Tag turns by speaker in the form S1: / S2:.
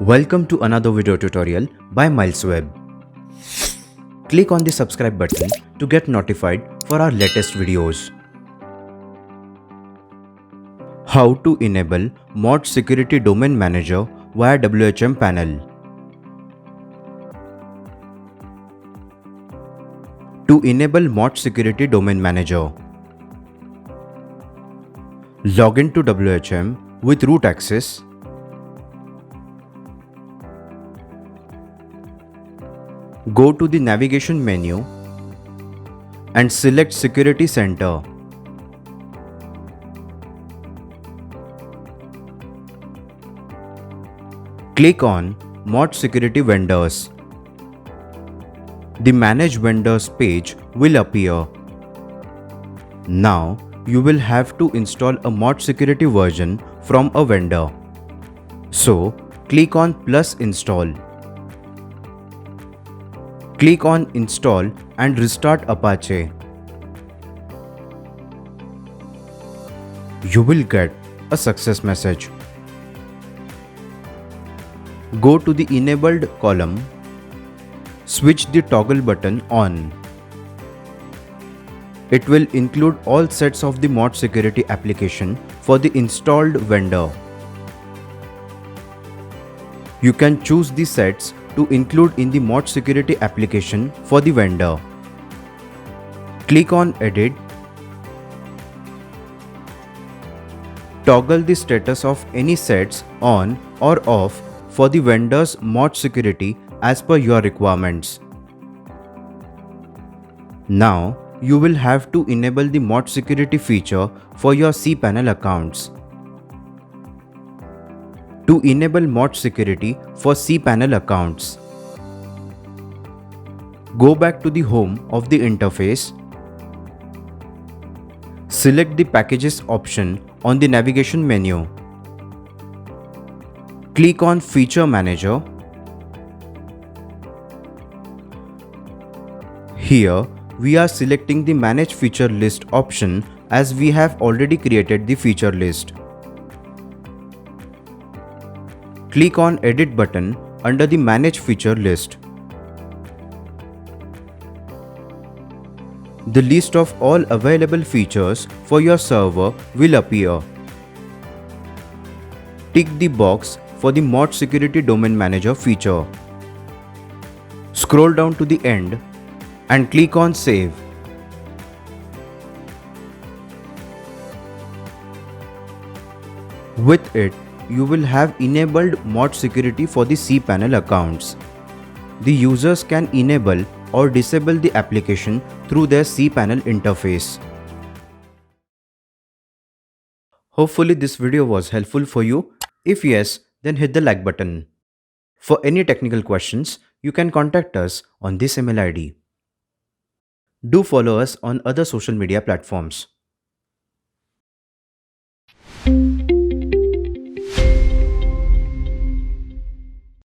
S1: Welcome to another video tutorial by MilesWeb. Click on the subscribe button to get notified for our latest videos. How to enable Mod Security Domain Manager via WHM panel. To enable Mod Security Domain Manager, log in to WHM with root access. Go to the navigation menu and select Security Center. Click on Mod Security Vendors. The Manage Vendors page will appear. Now you will have to install a Mod Security version from a vendor. So click on Plus Install. Click on Install and restart Apache. You will get a success message. Go to the Enabled column. Switch the toggle button on. It will include all sets of the Mod Security application for the installed vendor. You can choose the sets to include in the Mod Security application for the vendor. Click on Edit. Toggle the status of any sets on or off for the vendor's Mod Security as per your requirements. Now you will have to enable the Mod Security feature for your cPanel accounts. To enable Mod Security for cPanel accounts, go back to the home of the interface. Select the Packages option on the navigation menu. Click on Feature Manager. Here we are selecting the Manage Feature List option as we have already created the feature list. Click on Edit button under the Manage Feature List. The list of all available features for your server will appear. Tick the box for the Mod Security Domain Manager feature. Scroll down to the end and click on Save. With it, you will have enabled Mod Security for the cPanel accounts. The users can enable or disable the application through their cPanel interface. Hopefully this video was helpful for you. If yes, then hit the like button. For any technical questions, you can contact us on this email ID. Do follow us on other social media platforms.